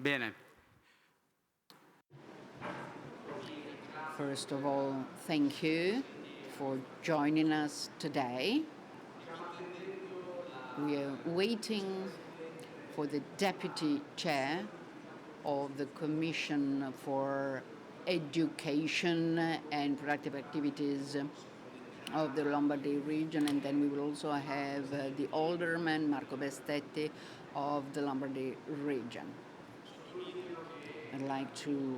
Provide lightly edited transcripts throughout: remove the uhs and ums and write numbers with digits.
Bene. First of all, thank you for joining us today. We are waiting for the Deputy Chair of the Commission for Education and Productive Activities of the Lombardy region, and then we will also have the Alderman Marco Bestetti of the Lombardy region. I'd like to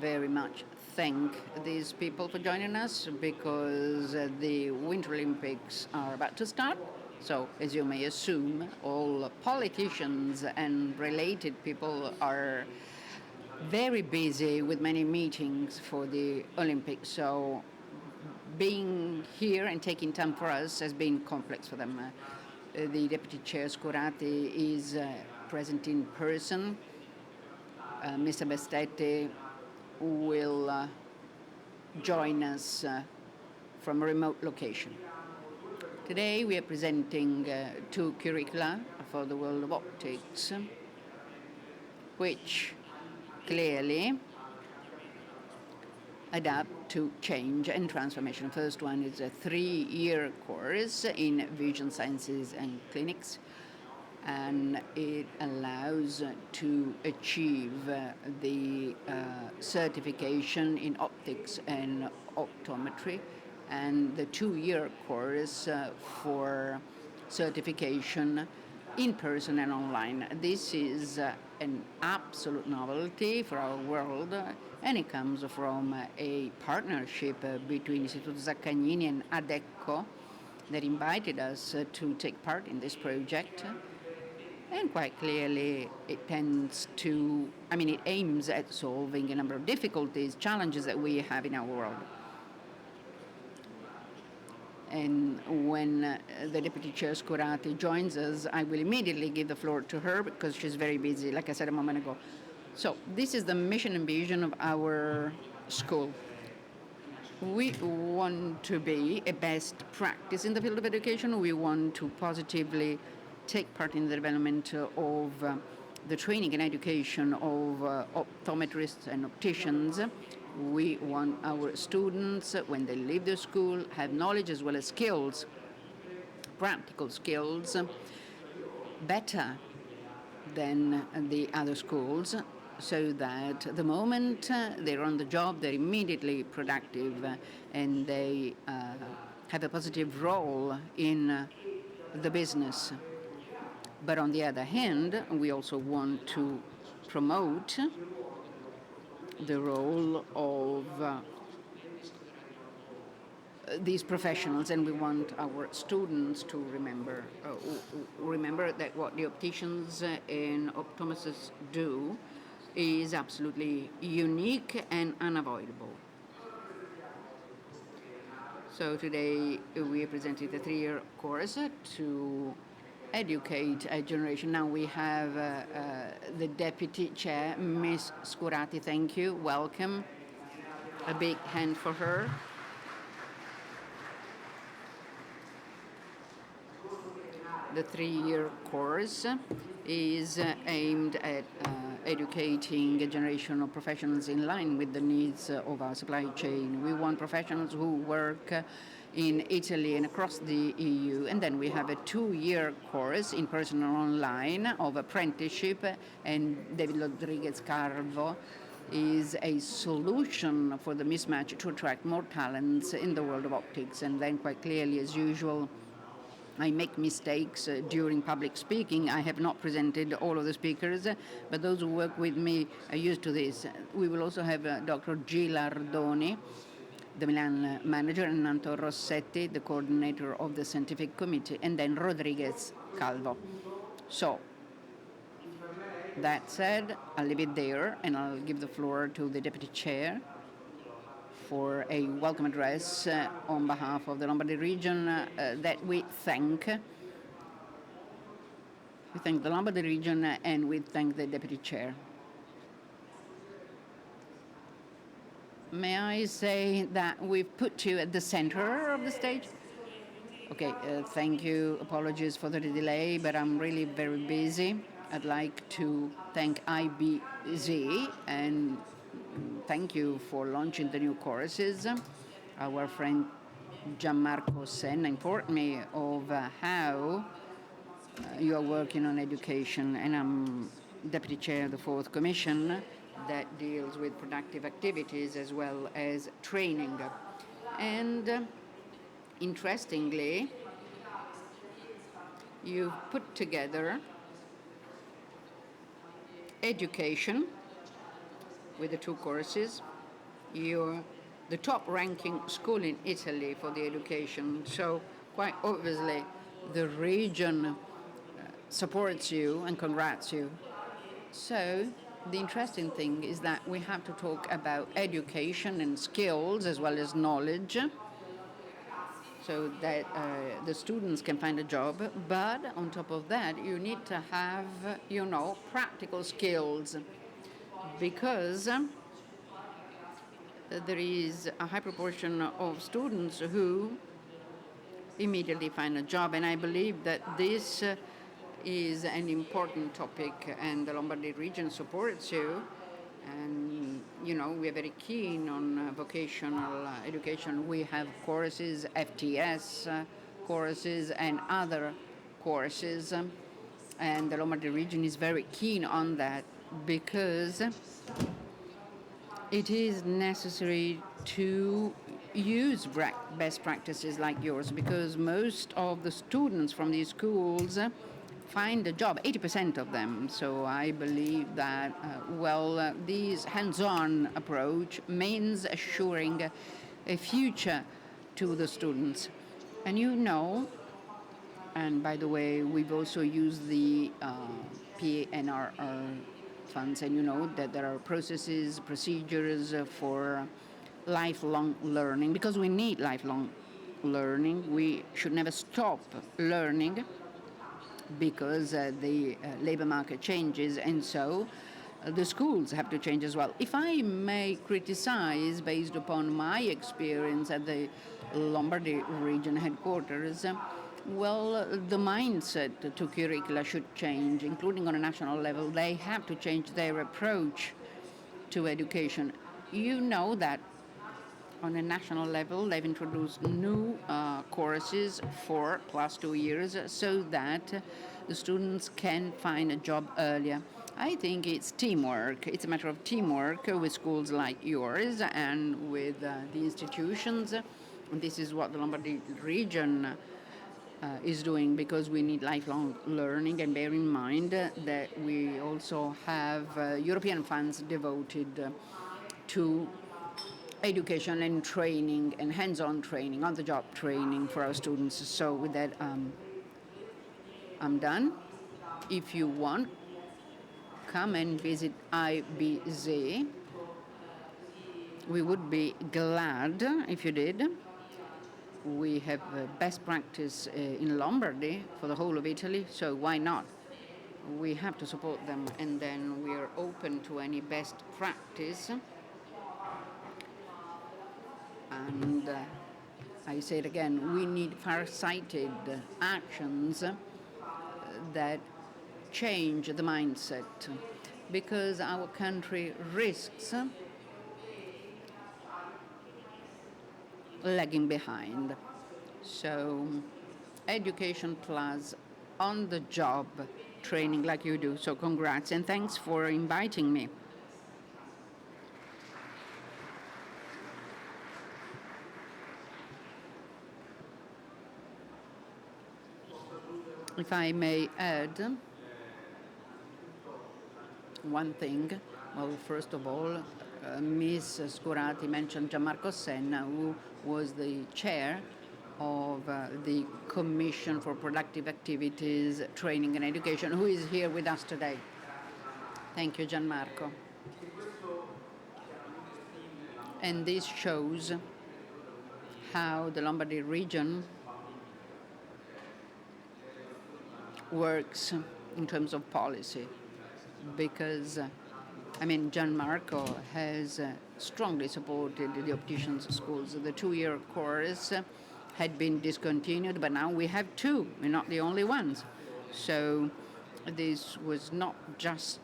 very much thank these people for joining us because the Winter Olympics are about to start. So, as you may assume, all politicians and related people are very busy with many meetings for the Olympics. So, being here and taking time for us has been complex for them. The Deputy Chair Scurati is present in person. Mr. Bestetti will join us from a remote location. Today we are presenting two curricula for the world of optics, which clearly adapt to change and transformation. First one is a 3-year course in vision sciences and clinics, and it allows to achieve the certification in optics and optometry, and the 2-year course for certification in person and online. This is an absolute novelty for our world, and it comes from a partnership between Istituto Zaccagnini and Adecco that invited us to take part in this project. And quite clearly, it aims at solving a number of difficulties, challenges that we have in our world. And when the Deputy Chair Scurati joins us, I will immediately give the floor to her because she's very busy, like I said a moment ago. So this is the mission and vision of our school. We want to be a best practice in the field of education. We want to positively take part in the development of the training and education of optometrists and opticians. We want our students, when they leave the school, have knowledge as well as skills, practical skills, better than the other schools, so that the moment they're on the job, they're immediately productive and they have a positive role in the business. But on the other hand, we also want to promote the role of these professionals, and we want our students to remember that what the opticians and optometrists do is absolutely unique and unavoidable. So today we are presenting the 3-year course to educate a generation. Now we have the Deputy Chair, Ms. Scurati. Thank you. Welcome. A big hand for her. The 3-year course is aimed at educating a generation of professionals in line with the needs of our supply chain. We want professionals who work in Italy and across the EU. And then we have a 2-year course in person and online of apprenticeship, and David Rodriguez Carvo is a solution for the mismatch to attract more talents in the world of optics. And then quite clearly, as usual, I make mistakes during public speaking. I have not presented all of the speakers, but those who work with me are used to this. We will also have Dr. Gilardoni, the Milan manager, and Nanto Rossetti, the coordinator of the scientific committee, and then Rodriguez Calvo. So, that said, I'll leave it there, and I'll give the floor to the Deputy Chair for a welcome address on behalf of the Lombardy region that we thank. We thank the Lombardy region and we thank the Deputy Chair. May I say that we've put you at the center of the stage? Okay, thank you. Apologies for the delay, but I'm really very busy. I'd like to thank IBZ and thank you for launching the new courses. Our friend Gianmarco Senna informed me of how you are working on education, and I'm deputy chair of the fourth commission that deals with productive activities as well as training. And interestingly, you've put together education with the two courses. You're the top ranking school in Italy for the education, so quite obviously the region supports you and congrats you. So the interesting thing is that we have to talk about education and skills as well as knowledge so that the students can find a job. But on top of that, you need to have, practical skills because there is a high proportion of students who immediately find a job. And I believe that this is an important topic, and the Lombardy region supports you. And, we are very keen on vocational education. We have courses, FTS courses, and other courses. And the Lombardy region is very keen on that because it is necessary to use best practices like yours, because most of the students from these schools find a job, 80% of them. So I believe that, this hands-on approach means assuring a future to the students. And and by the way, we've also used the PNRR funds, and you know that there are processes, procedures for lifelong learning, because we need lifelong learning. We should never stop learning because the labor market changes, and so the schools have to change as well. If I may criticize, based upon my experience at the Lombardy region headquarters, the mindset to curricula should change, including on a national level. They have to change their approach to education. You know that on a national level, they've introduced new courses for plus 2 years so that the students can find a job earlier. I think it's teamwork. It's a matter of teamwork with schools like yours and with the institutions. And this is what the Lombardy region is doing, because we need lifelong learning. And bear in mind that we also have European funds devoted to education and training and hands-on training, on-the-job training for our students. So with that, I'm done. If you want, come and visit IBZ. We would be glad if you did. We have best practice in Lombardy for the whole of Italy, so why not? We have to support them, and then we are open to any best practice. And I say it again, we need far-sighted actions that change the mindset, because our country risks lagging behind. So education plus on-the-job training like you do. So congrats, and thanks for inviting me. If I may add one thing, first of all, Ms. Scurati mentioned Gianmarco Senna, who was the chair of the Commission for Productive Activities, Training and Education, who is here with us today. Thank you, Gianmarco. And this shows how the Lombardy region works in terms of policy, because Gianmarco has strongly supported the opticians schools. The 2-year course had been discontinued, but now we have two. We're not the only ones. So this was not just,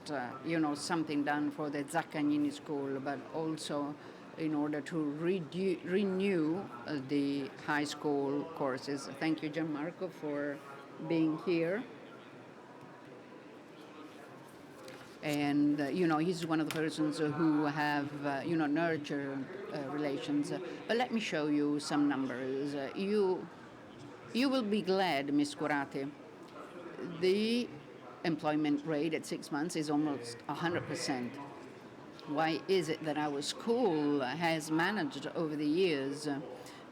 something done for the Zaccagnini School, but also in order to renew the high school courses. Thank you, Gianmarco, for being here. And he's one of the persons who have nurtured relations. But let me show you some numbers. You will be glad, Ms. Curati. The employment rate at 6 months is almost 100%. Why is it that our school has managed over the years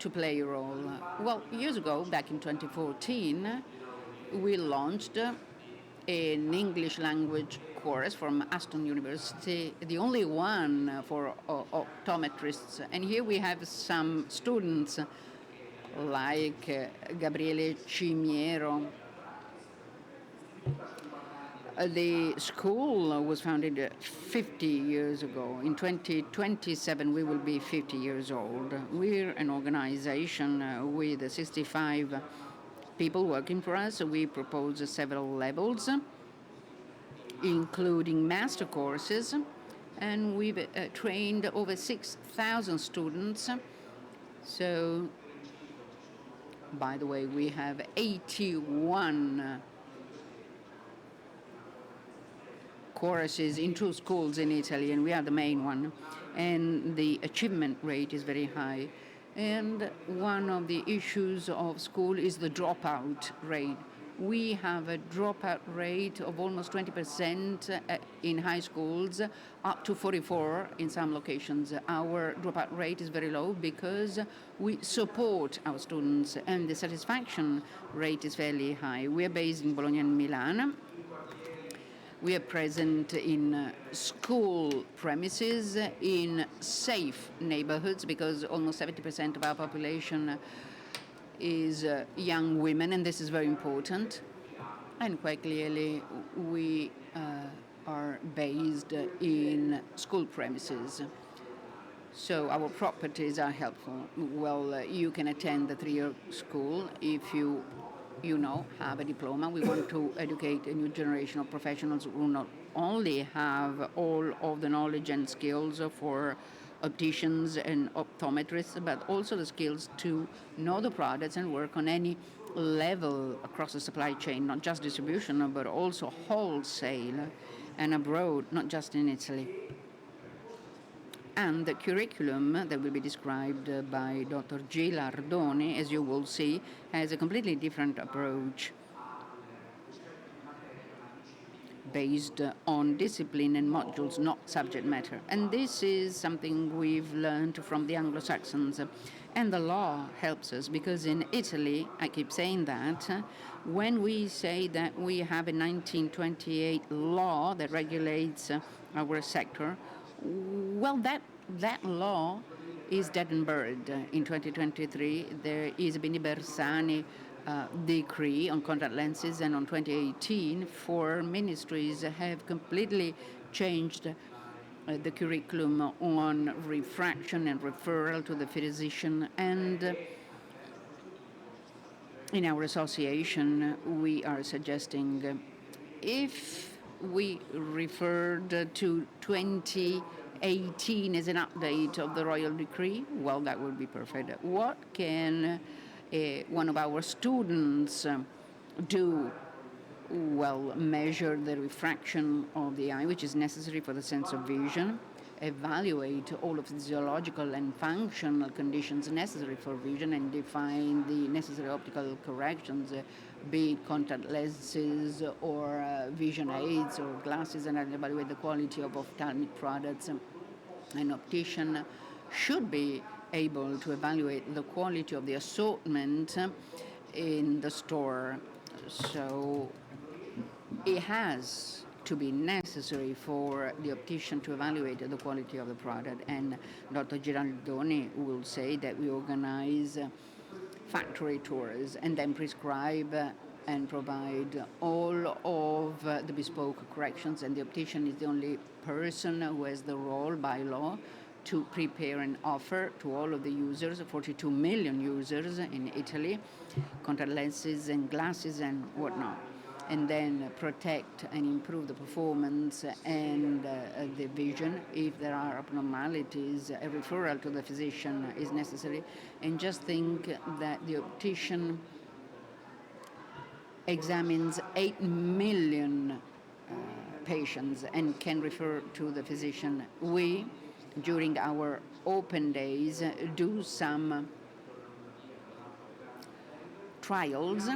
to play a role? Well, years ago, back in 2014, we launched an English language course from Aston University, the only one for optometrists. And here we have some students like Gabriele Cimiero. The school was founded 50 years ago. In 2027, we will be 50 years old. We're an organization with 65 people working for us. We propose several levels, including master courses, and we've trained over 6,000 students. So, by the way, we have 81 courses in 2 schools in Italy, and we are the main one. And the achievement rate is very high. And one of the issues of school is the dropout rate. We have a dropout rate of almost 20% in high schools, up to 44 in some locations. Our dropout rate is very low because we support our students, and the satisfaction rate is fairly high. We are based in Bologna and Milan. We are present in school premises, in safe neighborhoods, because almost 70% of our population is young women, and this is very important. And quite clearly, we are based in school premises. So our properties are helpful. Well, you can attend the 3-year school if you have a diploma. We want to educate a new generation of professionals who not only have all of the knowledge and skills for opticians and optometrists, but also the skills to know the products and work on any level across the supply chain, not just distribution, but also wholesale and abroad, not just in Italy. And the curriculum that will be described by Dr. Gilardoni, as you will see, has a completely different approach based on discipline and modules, not subject matter. And this is something we've learned from the Anglo-Saxons. And the law helps us, because in Italy, I keep saying that, when we say that we have a 1928 law that regulates our sector, well, that law is dead and buried. In 2023, there is a Bini Bersani decree on contact lenses, and on 2018, 4 ministries have completely changed the curriculum on refraction and referral to the physician. And in our association, we are suggesting if we referred to 2018 as an update of the royal decree, well, that would be perfect. What can one of our students do? Well, measure the refraction of the eye, which is necessary for the sense of vision, evaluate all of the physiological and functional conditions necessary for vision, and define the necessary optical corrections, be it contact lenses or vision aids or glasses, and evaluate the quality of ophthalmic products. An optician should be able to evaluate the quality of the assortment in the store. So it has to be necessary for the optician to evaluate the quality of the product. And Dr. Giraldoni will say that we organize factory tours and then prescribe and provide all of the bespoke corrections. And the optician is the only person who has the role by law to prepare and offer to all of the users, 42 million users in Italy, contact lenses and glasses and whatnot. and then protect and improve the performance and the vision. If there are abnormalities, a referral to the physician is necessary. And just think that the optician examines 8 million patients and can refer to the physician. We, during our open days, do some trials,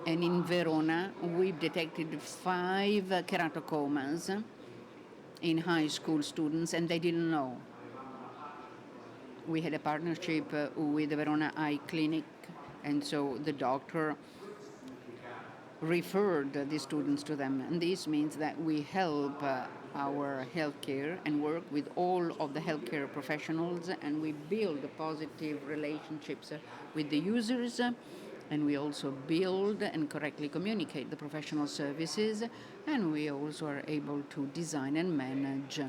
and in Verona we've detected 5 keratocomas in high school students, and they didn't know. We had a partnership with the Verona Eye Clinic, and so the doctor referred the students to them. And this means that we help our healthcare and work with all of the healthcare professionals, and we build positive relationships with the users, and we also build and correctly communicate the professional services, and we also are able to design and manage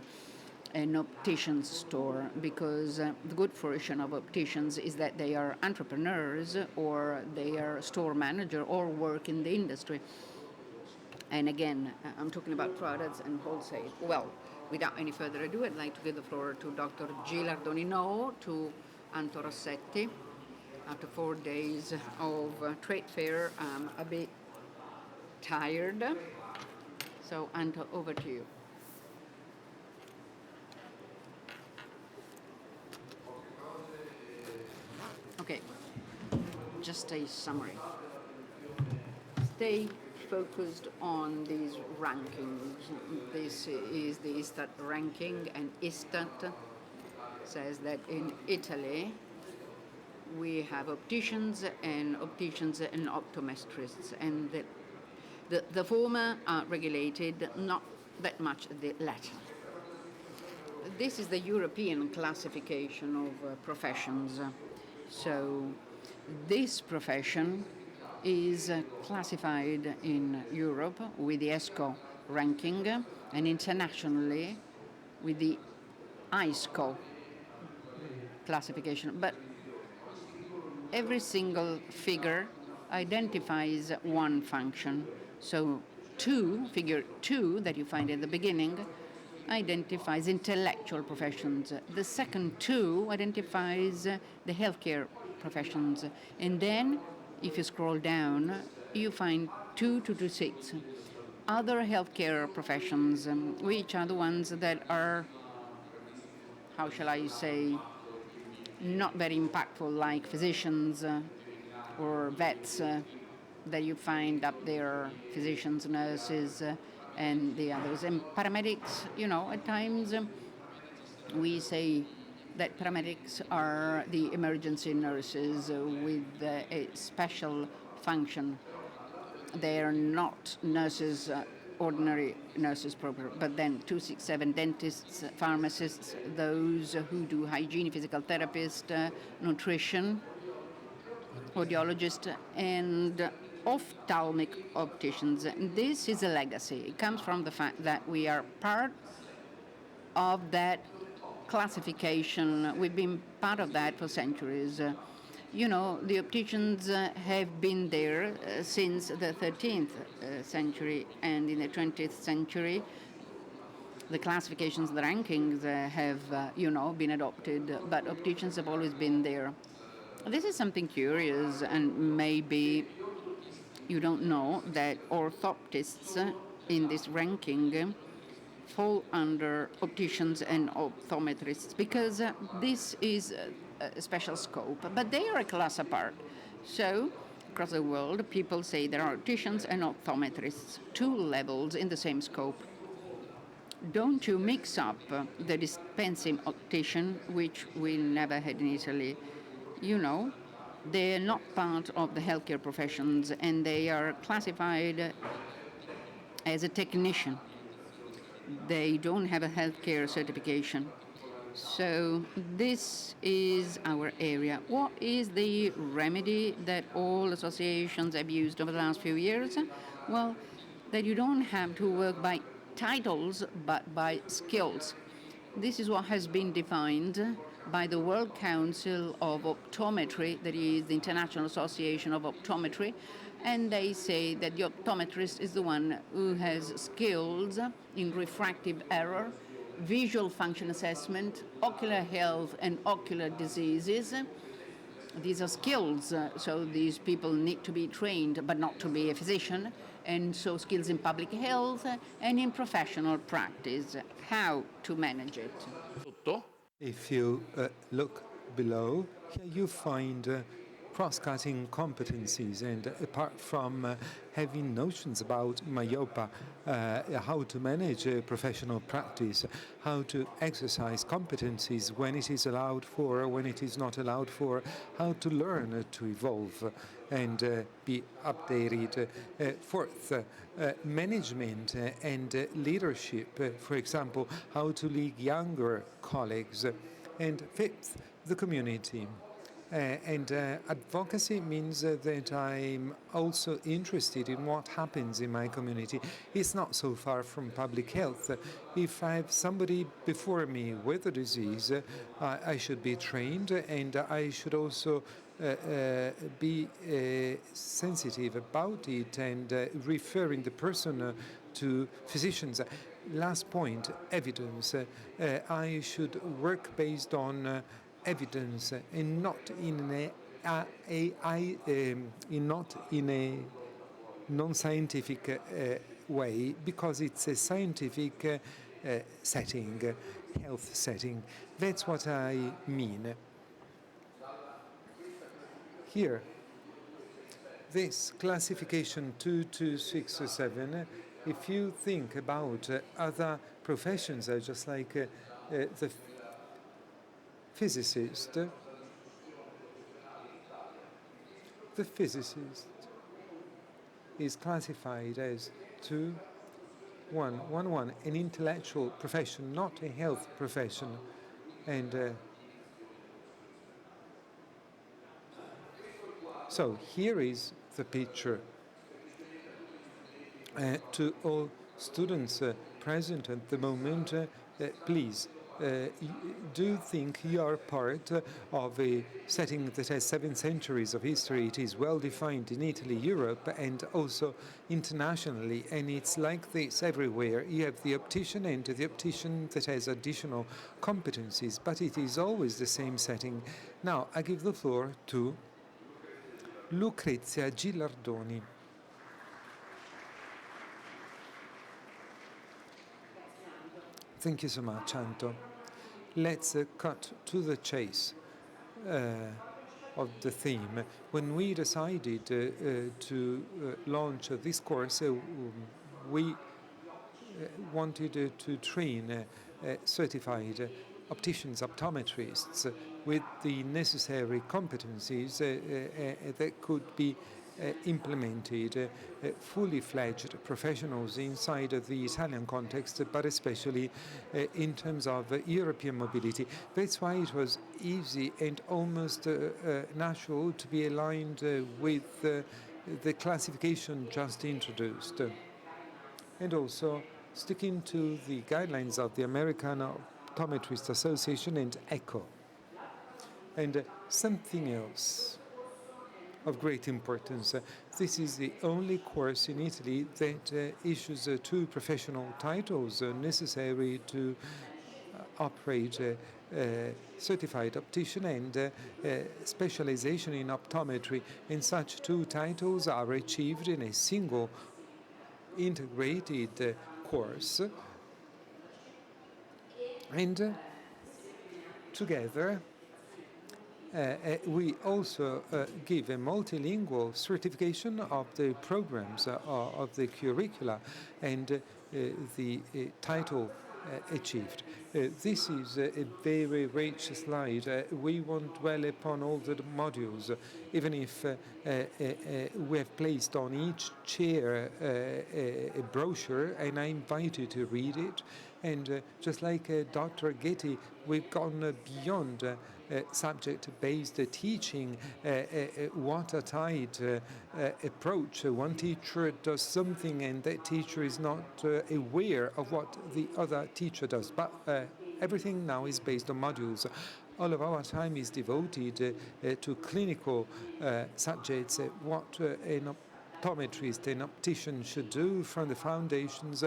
an optician's store, because the good fortune of opticians is that they are entrepreneurs, or they are store manager, or work in the industry. And again, I'm talking about products and wholesale. Well, without any further ado, I'd like to give the floor to Dr. Gilardonino, to Anto Rossetti. After 4 days of trade fair, I'm a bit tired. So, Anto, over to you. Okay, just a summary. Stay focused on these rankings. This is the ISTAT ranking, and ISTAT says that in Italy we have opticians and optometrists, and the former are regulated, not that much the latter. This is the European classification of professions. So this profession is classified in Europe with the ESCO ranking, and internationally with the ISCO classification. But every single figure identifies one function. So figure 2 that you find at the beginning identifies intellectual professions. The second 2 identifies the healthcare professions. And then, if you scroll down, you find 2 to 6 other healthcare professions, which are the ones that are, how shall I say, not very impactful, like physicians or vets that you find up there, physicians, nurses, and the others. And paramedics, at times we say that paramedics are the emergency nurses with a special function. They are not nurses, ordinary nurses proper, but then 267 dentists, pharmacists, those who do hygiene, physical therapist, nutrition, audiologist, and ophthalmic opticians. This is a legacy. It comes from the fact that we are part of that classification. We've been part of that for centuries. The opticians have been there since the 13th century, and in the 20th century, the classifications, the rankings have, been adopted, but opticians have always been there. This is something curious, and maybe you don't know that orthoptists in this ranking fall under opticians and optometrists, because this is a special scope, but they are a class apart. So across the world, people say there are opticians and optometrists, 2 levels in the same scope. Don't you mix up the dispensing optician, which we never had in Italy. They're not part of the healthcare professions, and they are classified as a technician. They don't have a healthcare certification. So this is our area. What is the remedy that all associations have used over the last few years? Well, that you don't have to work by titles, but by skills. This is what has been defined by the World Council of Optometry, that is the International Association of Optometry, and they say that the optometrist is the one who has skills in refractive error, visual function assessment, ocular health and ocular diseases. These are skills, so these people need to be trained, but not to be a physician, and so skills in public health and in professional practice, how to manage it. If you look below, here you find cross-cutting competencies, and apart from having notions about myopia, how to manage professional practice, how to exercise competencies when it is allowed for, when it is not allowed for, how to learn to evolve and be updated. Fourth, management and leadership, for example, how to lead younger colleagues. And fifth, the community. Advocacy means that I'm also interested in what happens in my community. It's not so far from public health. If I have somebody before me with a disease, I should be trained, and I should also be sensitive about it and referring the person to physicians. Last point, evidence. I should work based on evidence and not in a non-scientific way, because it's a scientific setting, health setting. That's what I mean. Here, this classification 2, 2, 6, or 7, if you think about other professions, just like the physicist, is classified as 2, 1, 1, 1, an intellectual profession, not a health profession. And so here is the picture. To all students present at the moment, please do think you are part of a setting that has 7 centuries of history. It is well defined in Italy, Europe, and also internationally, and it's like this everywhere. You have the optician and the optician that has additional competencies, but it is always the same setting. Now, I give the floor to Lucrezia Gilardoni. Thank you so much, Anto. Let's cut to the chase of the theme. When we decided to launch this course, we wanted to train certified opticians, optometrists with the necessary competencies that could be implemented, fully fledged professionals inside of the Italian context, but especially in terms of European mobility. That's why it was easy and almost natural to be aligned with the classification just introduced. And also sticking to the guidelines of the American Optometrist Association and ECHO. And something else of great importance. This is the only course in Italy that issues 2 professional titles necessary to operate a certified optician and specialization in optometry. And such 2 titles are achieved in a single integrated course. And together, we also give a multilingual certification of the programs of the curricula and the title achieved. This is a very rich slide. We won't dwell upon all the modules, even if we have placed on each chair a brochure, and I invite you to read it. And just like Dr. Getty, we've gone beyond subject-based teaching, watertight approach. One teacher does something and that teacher is not aware of what the other teacher does. But everything now is based on modules. all of our time is devoted to clinical subjects, what an optometrist, an optician should do, from the foundations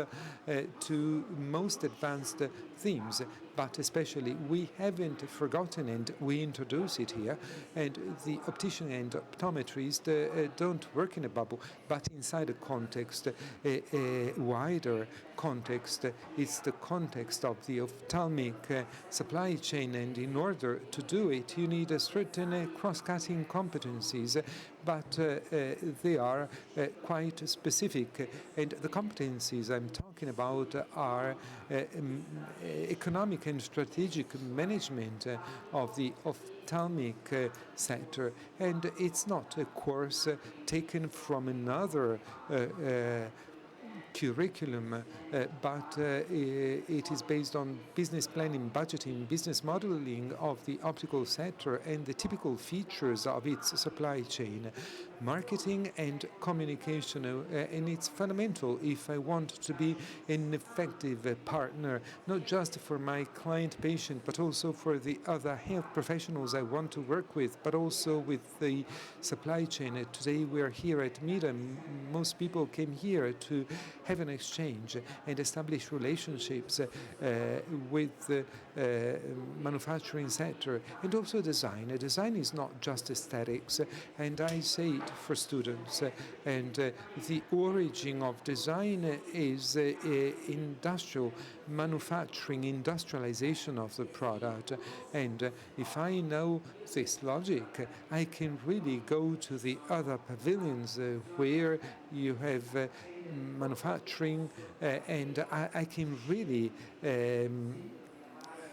to most advanced themes. But especially, we haven't forgotten, and we introduce it here, and the optician and optometrist don't work in a bubble, but inside a context, a wider context. It's the context of the ophthalmic supply chain, and in order to do it, you need a certain cross-cutting competencies, but they are quite specific. And the competencies I'm talking about are economic and strategic management of the ophthalmic sector. And it's not a course taken from another curriculum, but it is based on business planning, budgeting, business modeling of the optical sector and the typical features of its supply chain, marketing and communication, and it's fundamental if I want to be an effective partner, not just for my client patient, but also for the other health professionals I want to work with, but also with the supply chain. Today we are here at MIRA. Most people came here to have an exchange and establish relationships with the manufacturing sector, and also design. Design is not just aesthetics, and I say it for students. And the origin of design is industrial manufacturing, industrialization of the product. And if I know this logic, I can really go to the other pavilions where you have manufacturing, and I can really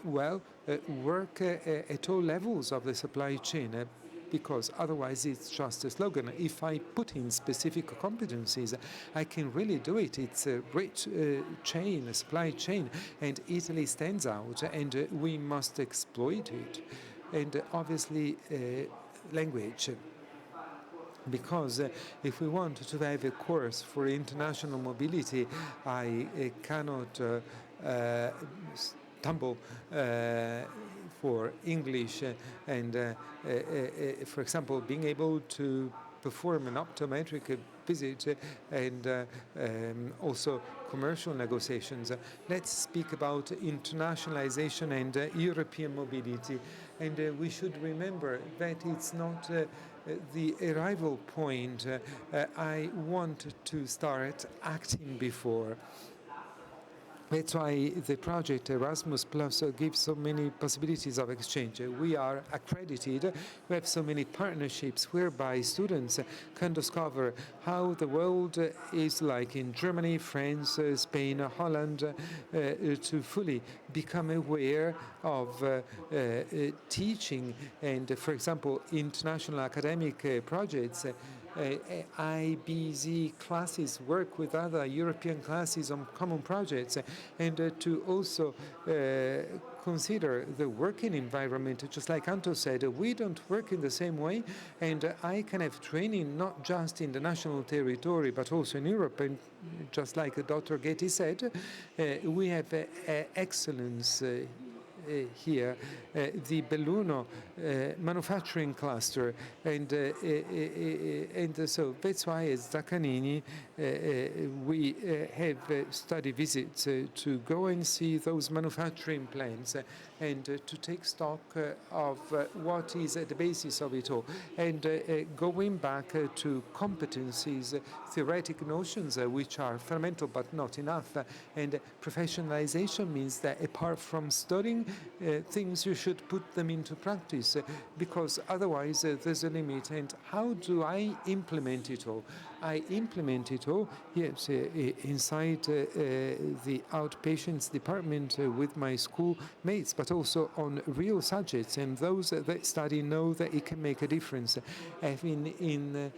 work at all levels of the supply chain, because otherwise it's just a slogan. If I put in specific competencies, I can really do it. It's a rich chain, a supply chain, and Italy stands out, and we must exploit it. And obviously, language. Because if we want to have a course for international mobility, I cannot stumble for English and, for example, being able to perform an optometric visit and also commercial negotiations. Let's speak about internationalization and European mobility. And we should remember that it's not the arrival point. I want to start acting before. That's why the project Erasmus Plus gives so many possibilities of exchange. We are accredited. We have so many partnerships whereby students can discover how the world is like in Germany, France, Spain, Holland, to fully become aware of teaching and, for example, international academic projects. IBZ classes work with other European classes on common projects, and to also consider the working environment. Just like Anto said, we don't work in the same way, and I can have training not just in the national territory but also in Europe. And just like Dr. Getty said, we have excellence here, the Belluno manufacturing cluster, and so that's why as Zaccanini we have study visits to go and see those manufacturing plants and to take stock of what is at the basis of it all, and going back to competencies, theoretic notions which are fundamental but not enough, and professionalization means that apart from studying things, you should put them into practice, because otherwise there's a limit. And how do I implement it all? I implement it all, yes, inside the outpatients department with my school mates, but also on real subjects, and those that study know that it can make a difference. Having in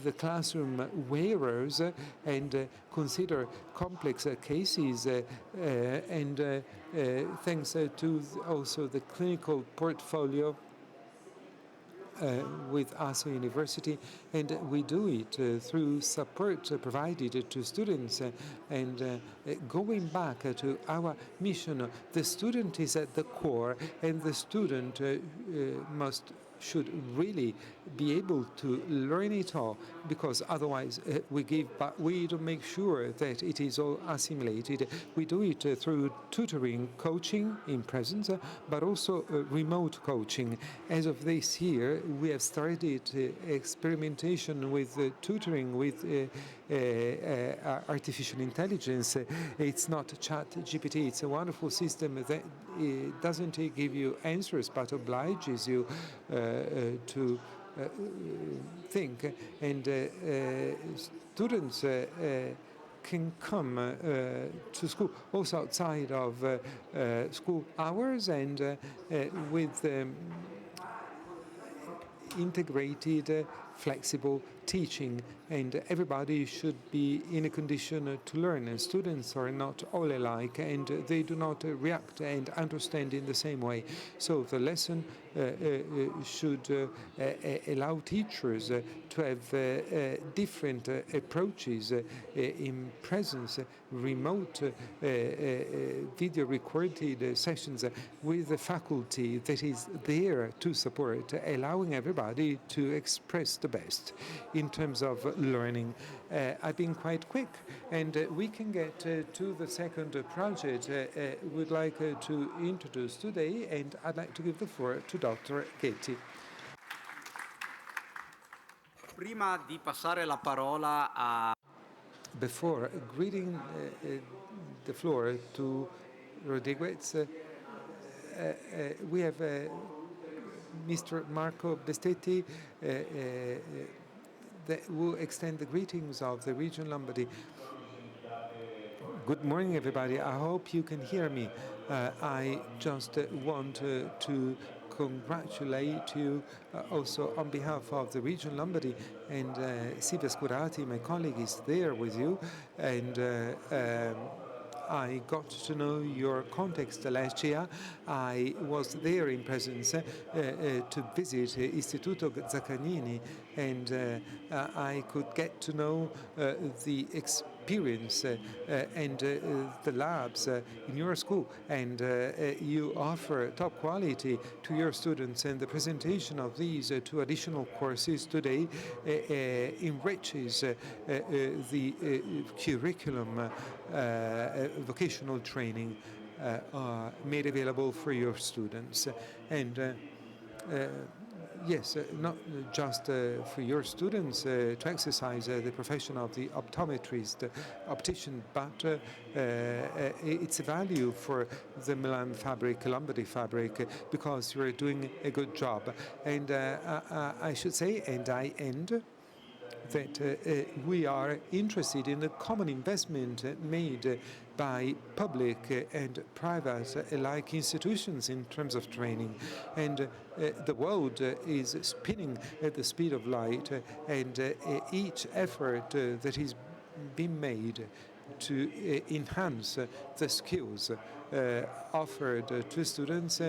the classroom wearers and consider complex cases, and thanks to also the clinical portfolio, with ASO University, and we do it through support provided to students and going back to our mission. The student is at the core, and the student should really be able to learn it all, because otherwise we don't make sure that it is all assimilated. We do it through tutoring, coaching in presence, but also remote coaching. As of this year, we have started experimentation with tutoring with artificial intelligence. It's not ChatGPT. It's a wonderful system that doesn't give you answers, but obliges you to think. And students can come to school also outside of school hours and with integrated, flexible teaching, and everybody should be in a condition to learn. And students are not all alike, and they do not react and understand in the same way. So the lesson should allow teachers to have different approaches in presence, remote video recorded sessions with the faculty that is there to support, allowing everybody to express the best in terms of learning. I've been quite quick, and we can get to the second project we'd like to introduce today, and I'd like to give the floor to Dr. Ghetti. Prima di passare la parola a... Before giving the floor to Rodriguez, we have Mr. Marco Bestetti that will extend the greetings of the region Lombardy. Good morning, everybody. I hope you can hear me. I just want to congratulate you also on behalf of the region Lombardy, and Silvia Scurati, my colleague, is there with you, and I got to know your context last year. I was there in presence to visit Istituto Zaccagnini, and I could get to know the experience and the labs in your school, and you offer top quality to your students, and the presentation of these two additional courses today enriches the curriculum vocational training made available for your students. And yes, not just for your students to exercise the profession of the optometrist, optician, but it's a value for the Milan fabric, Lombardy fabric, because you're doing a good job. And I should say, and I end, that we are interested in the common investment made by public and private alike institutions in terms of training. And the world is spinning at the speed of light, and each effort that is being made to enhance the skills offered to students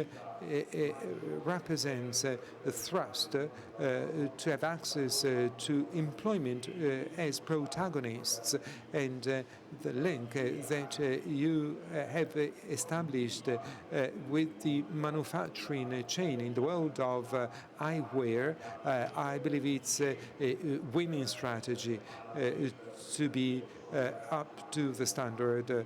represents a thrust to have access to employment as protagonists, and the link that you have established with the manufacturing chain in the world of eyewear, I believe it's a winning strategy to be up to the standard,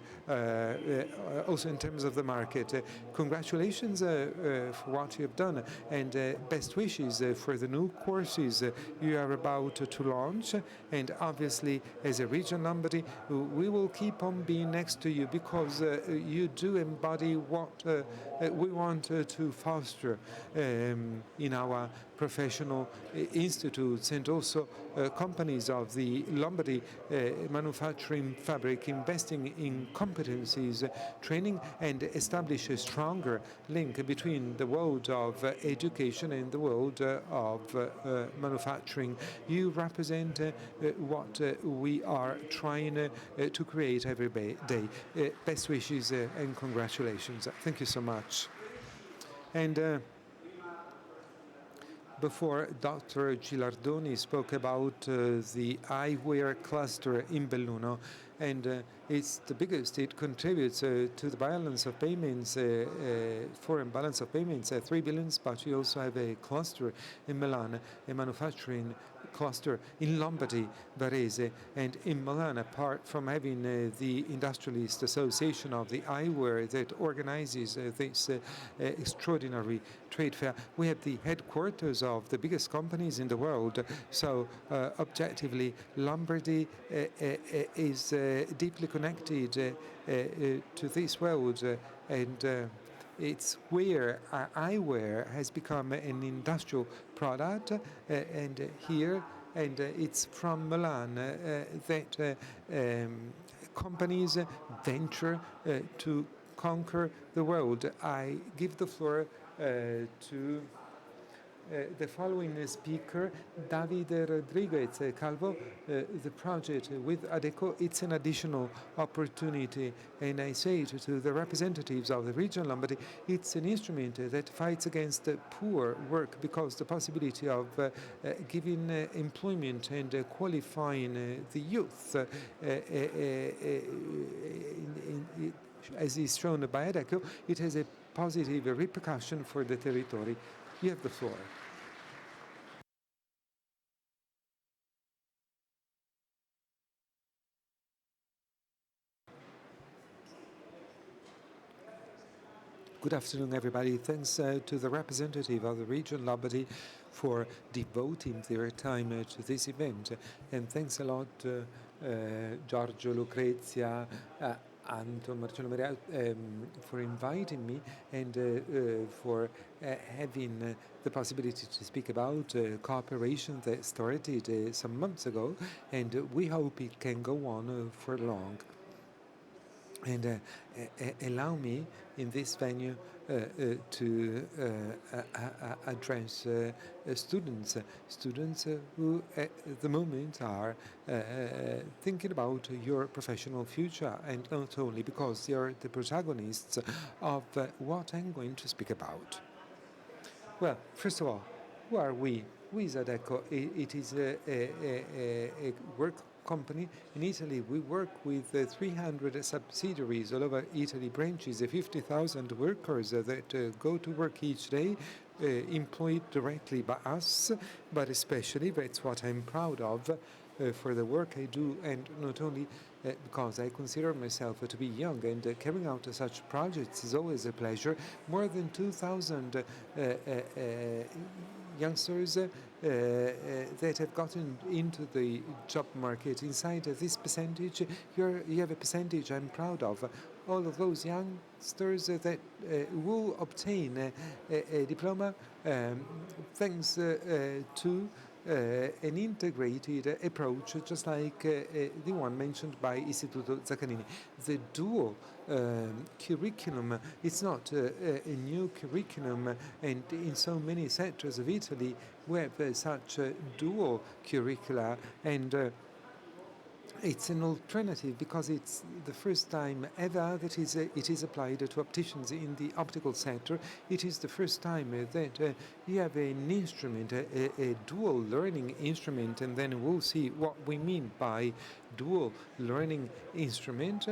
also in terms of the market. Congratulations for what you have done, and best wishes for the new courses you are about to launch. And obviously, as a region Lombardy, we will keep on being next to you, because you do embody what we want to foster in our professional institutes, and also companies of the Lombardy manufacturing fabric, investing in competencies, training, and establish a stronger link between the world of education and the world of manufacturing. You represent what we are trying to create every day. Best wishes and congratulations. Thank you so much. And Before, Dr. Gilardoni spoke about the eyewear cluster in Belluno, and it's the biggest. It contributes to the balance of payments, foreign balance of payments, 3 billion, but we also have a cluster in Milan, a manufacturing cluster in Lombardy, Varese, and in Milan, apart from having the Industrialist Association of the Eyewear that organizes this extraordinary trade fair, we have the headquarters of the biggest companies in the world. So objectively, Lombardy is deeply connected to this world, and it's where eyewear has become an industrial product, and here, and it's from Milan that companies venture to conquer the world. I give the floor to the following speaker, Davide Rodriguez Calvo. The project with ADECO, it's an additional opportunity, and I say it to the representatives of the region Lombardy, it's an instrument that fights against poor work, because the possibility of giving employment and qualifying the youth as is shown by ADECO, it has a positive repercussion for the territory. You have the floor. Good afternoon, everybody. Thanks to the representative of the region Lombardy for devoting their time to this event. And thanks a lot, Giorgio, Lucrezia, Anton, Marcello Maria, for inviting me and for having the possibility to speak about cooperation that started some months ago, and we hope it can go on for long. And allow me in this venue to address students who at the moment are thinking about your professional future, and not only, because they are the protagonists of what I'm going to speak about. Well, first of all, who are we? Who is ADECO? It is a work company in Italy. We work with 300 subsidiaries all over Italy, branches, 50,000 workers that go to work each day, employed directly by us, but especially, that's what I'm proud of, for the work I do, and not only because I consider myself to be young, and carrying out such projects is always a pleasure. More than 2,000 youngsters that have gotten into the job market. Inside this percentage, you have a percentage I'm proud of. All of those youngsters that will obtain a diploma thanks to an integrated approach, just like the one mentioned by Istituto Zaccagnini. The dual curriculum, it's not a new curriculum, and in so many sectors of Italy we have such dual curricula, and it's an alternative because it's the first time ever that it is applied to opticians in the optical sector. It is the first time that you have an instrument, a dual learning instrument, and then we'll see what we mean by dual learning instrument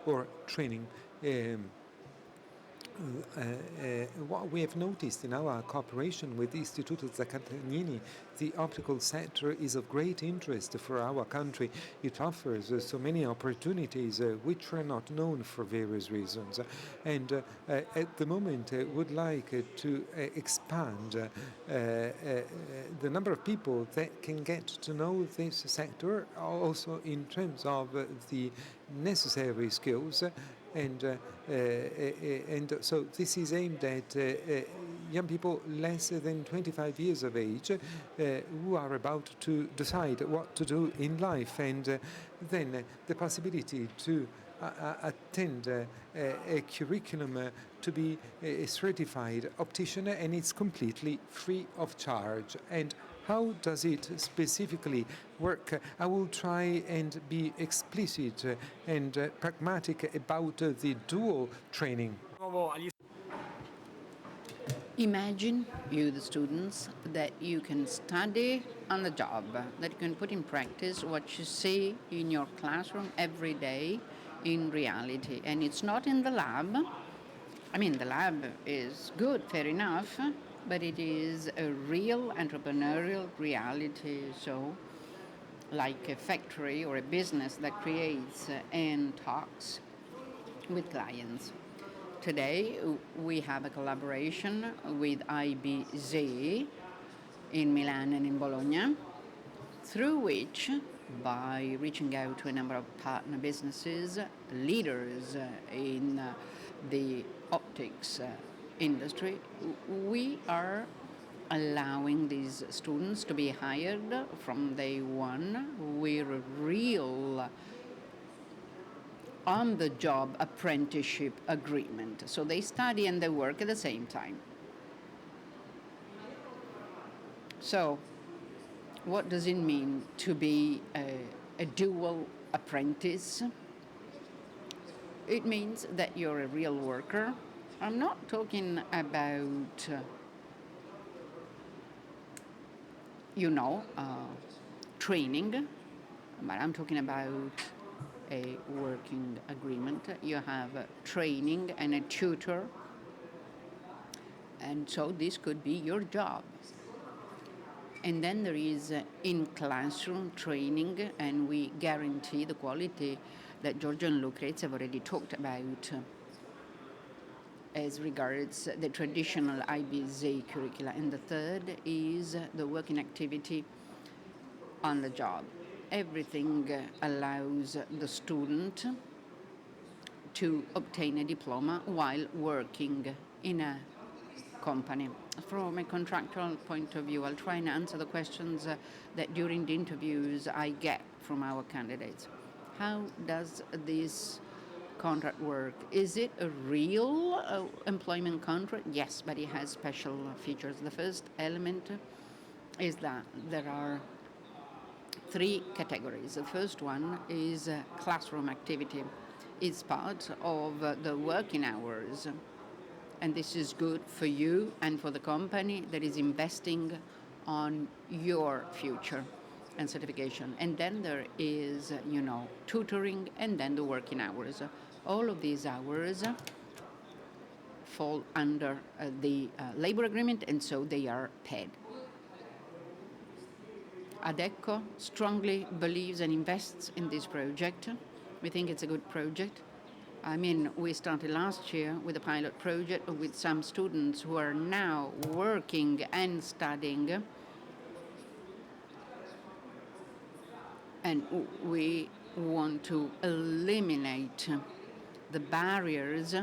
or training. What we have noticed in our cooperation with Istituto Zaccagnini, the optical sector is of great interest for our country. It offers so many opportunities which are not known for various reasons. And at the moment, would like to expand the number of people that can get to know this sector, also in terms of the necessary skills. And so this is aimed at young people less than 25 years of age who are about to decide what to do in life, and then the possibility to attend a curriculum to be a certified optician, and it's completely free of charge. And how does it specifically work? I will try and be explicit and pragmatic about the dual training. Imagine, you, the students, that you can study on the job, that you can put in practice what you see in your classroom every day in reality. And it's not in the lab. I mean, the lab is good, fair enough, but it is a real entrepreneurial reality. So, like a factory or a business that creates and talks with clients. Today, we have a collaboration with IBZ in Milan and in Bologna, through which, by reaching out to a number of partner businesses, leaders in the optics industry, we are allowing these students to be hired from day one with a real on-the-job apprenticeship agreement. So they study and they work at the same time. So what does it mean to be a dual apprentice? It means that you're a real worker. I'm not talking about, training, but I'm talking about a working agreement. You have training and a tutor, and so this could be your job. And then there is in-classroom training, and we guarantee the quality that Giorgio and Lucrez have already talked about as regards the traditional IBZ curricula. And the third is the working activity on the job. Everything allows the student to obtain a diploma while working in a company. From a contractual point of view, I'll try and answer the questions that during the interviews I get from our candidates. How does this contract work? Is it a real employment contract? Yes, but it has special features. The first element is that there are three categories. The first one is classroom activity. It's part of the working hours. And this is good for you and for the company that is investing on your future and certification. And then there is, tutoring, and then the working hours. All of these hours fall under the labor agreement, and so they are paid. Adecco strongly believes and invests in this project. We think it's a good project. I mean, we started last year with a pilot project with some students who are now working and studying. And we want to eliminate the barriers.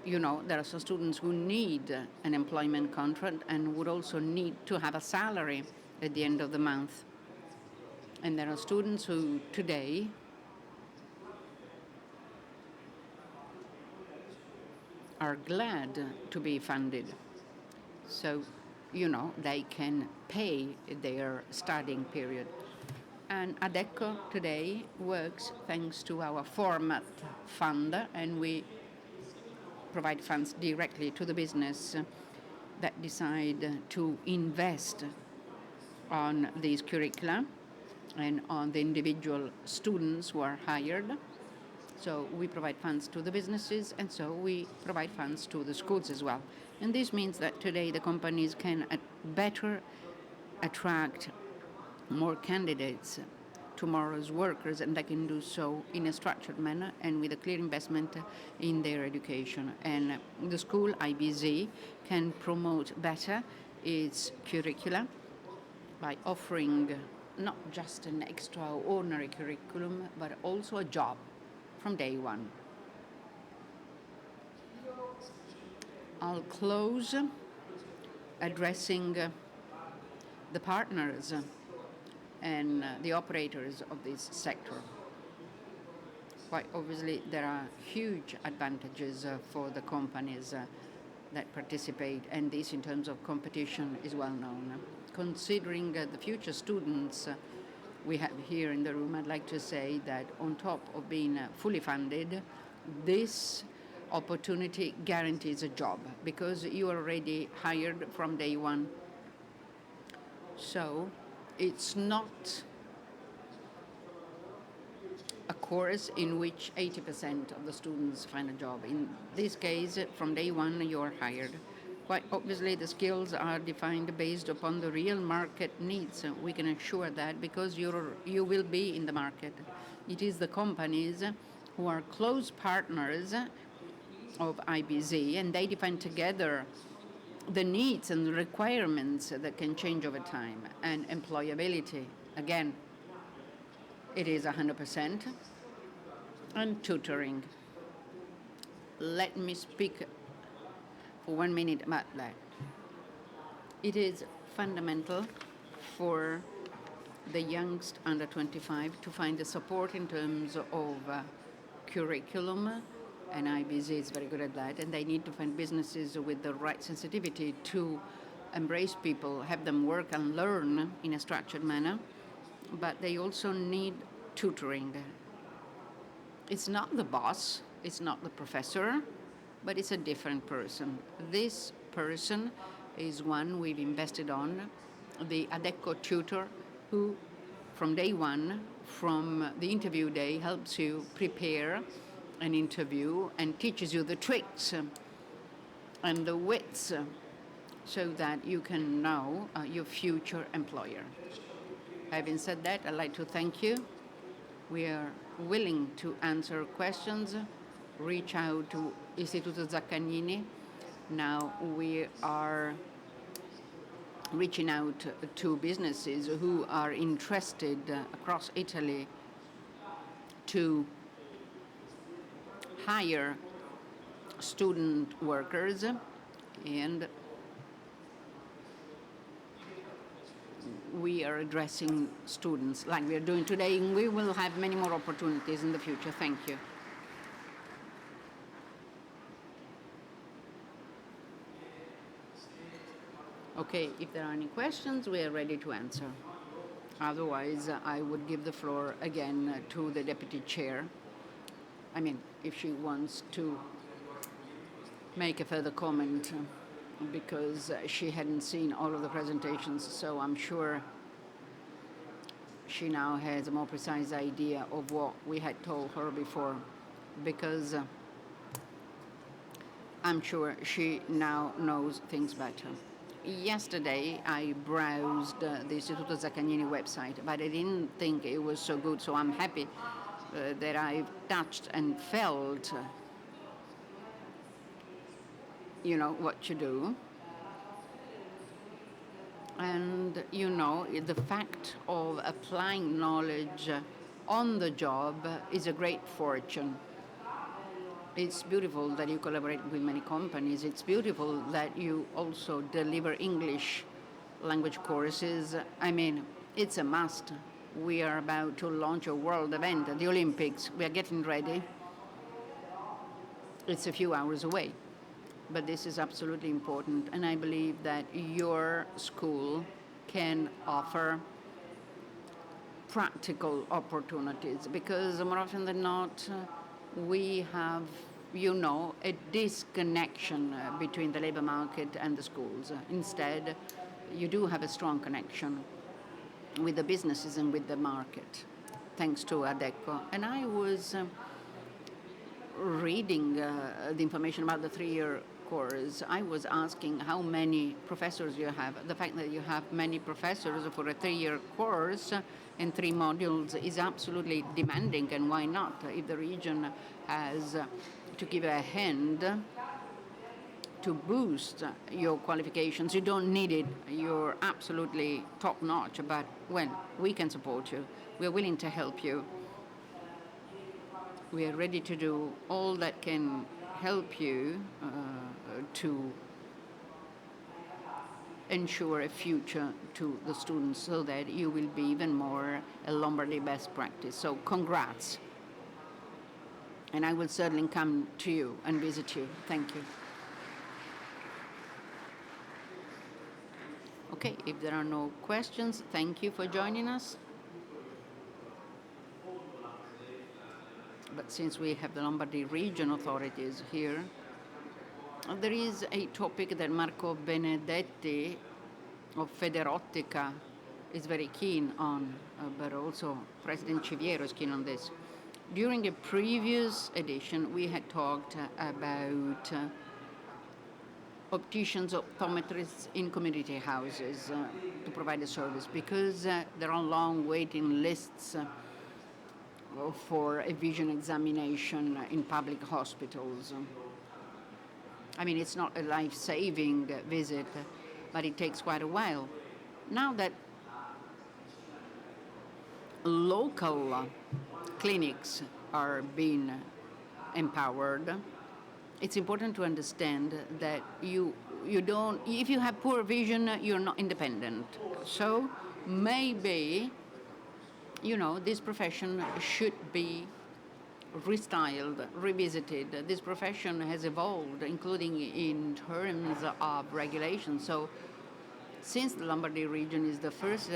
There are some students who need an employment contract and would also need to have a salary at the end of the month. And there are students who today are glad to be funded. So, they can pay their studying period. And Adecco today works thanks to our format fund, and we provide funds directly to the business that decide to invest on these curricula and on the individual students who are hired. So we provide funds to the businesses, and so we provide funds to the schools as well. And this means that today the companies can better attract more candidates, tomorrow's workers, and they can do so in a structured manner and with a clear investment in their education. And the school, IBZ, can promote better its curricula by offering not just an extraordinary curriculum, but also a job from day one. I'll close addressing the partners and the operators of this sector. Quite obviously, there are huge advantages for the companies that participate, and this in terms of competition is well known. Considering the future students we have here in the room, I'd like to say that on top of being fully funded, this opportunity guarantees a job because you are already hired from day one. So it's not a course in which 80% of the students find a job. In this case, from day one, you are hired. Quite obviously, the skills are defined based upon the real market needs. We can assure that because you will be in the market. It is the companies who are close partners of IBZ, and they define together the needs and the requirements that can change over time. And employability, again, it is 100%. And tutoring. Let me speak for 1 minute about that. It is fundamental for the youngest under 25 to find the support in terms of curriculum, and IBZ is very good at that, and they need to find businesses with the right sensitivity to embrace people, have them work and learn in a structured manner, but they also need tutoring. It's not the boss, it's not the professor, but it's a different person. This person is one we've invested on, the ADECO tutor, who from day one, from the interview day, helps you prepare an interview and teaches you the tricks and the wits so that you can know your future employer. Having said that, I'd like to thank you. We are willing to answer questions. Reach out to Istituto Zaccagnini. Now we are reaching out to businesses who are interested across Italy to hire student workers, and we are addressing students like we are doing today, and we will have many more opportunities in the future. Thank you. Okay, if there are any questions, we are ready to answer. Otherwise, I would give the floor again to the Deputy Chair. I mean, if she wants to make a further comment, because she hadn't seen all of the presentations, so I'm sure she now has a more precise idea of what we had told her before, because I'm sure she now knows things better. Yesterday, I browsed the Istituto Zaccagnini website, but I didn't think it was so good, so I'm happy that I've touched and felt, you know, what you do. And, you know, the fact of applying knowledge on the job is a great fortune. It's beautiful that you collaborate with many companies. It's beautiful that you also deliver English language courses. I mean, it's a must. We are about to launch a world event, the Olympics. We are getting ready. It's a few hours away, but this is absolutely important. And I believe that your school can offer practical opportunities, because more often than not, we have, you know, a disconnection between the labor market and the schools. Instead, you do have a strong connection with the businesses and with the market, thanks to ADECO. And I was reading the information about the 3-year course. I was asking how many professors you have. The fact that you have many professors for a 3-year course and 3 modules is absolutely demanding, and why not? If the region has to give a hand to boost your qualifications, you don't need it. You're absolutely top-notch, but, well, we can support you. We're willing to help you. We are ready to do all that can help you to ensure a future to the students, so that you will be even more a Lombardy best practice. So congrats. And I will certainly come to you and visit you. Thank you. Okay, if there are no questions, thank you for joining us. But since we have the Lombardy region authorities here, there is a topic that Marco Benedetti of Federottica is very keen on, but also President Civiero is keen on this. During a previous edition, we had talked about opticians, optometrists in community houses to provide a service, because there are long waiting lists for a vision examination in public hospitals. I mean, it's not a life-saving visit, but it takes quite a while. Now that local clinics are being empowered, it's important to understand that you don't, if you have poor vision, you're not independent. So maybe, this profession should be restyled, revisited. This profession has evolved, including in terms of regulation. So since the Lombardy region is the first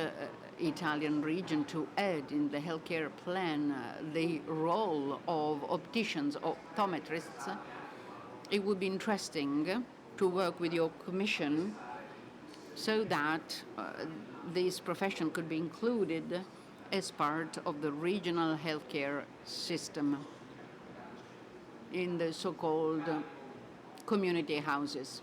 Italian region to add in the healthcare plan the role of opticians, optometrists, it would be interesting to work with your commission so that this profession could be included as part of the regional healthcare system in the so-called community houses.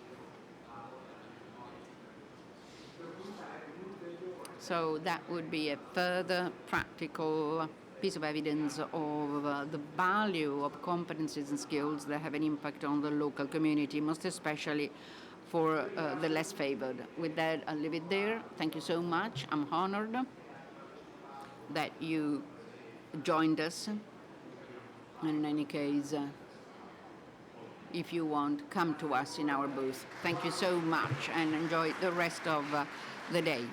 So that would be a further practical piece of evidence of the value of competencies and skills that have an impact on the local community, most especially for the less favored. With that, I'll leave it there. Thank you so much. I'm honored that you joined us. And in any case, if you want, come to us in our booth. Thank you so much and enjoy the rest of the day.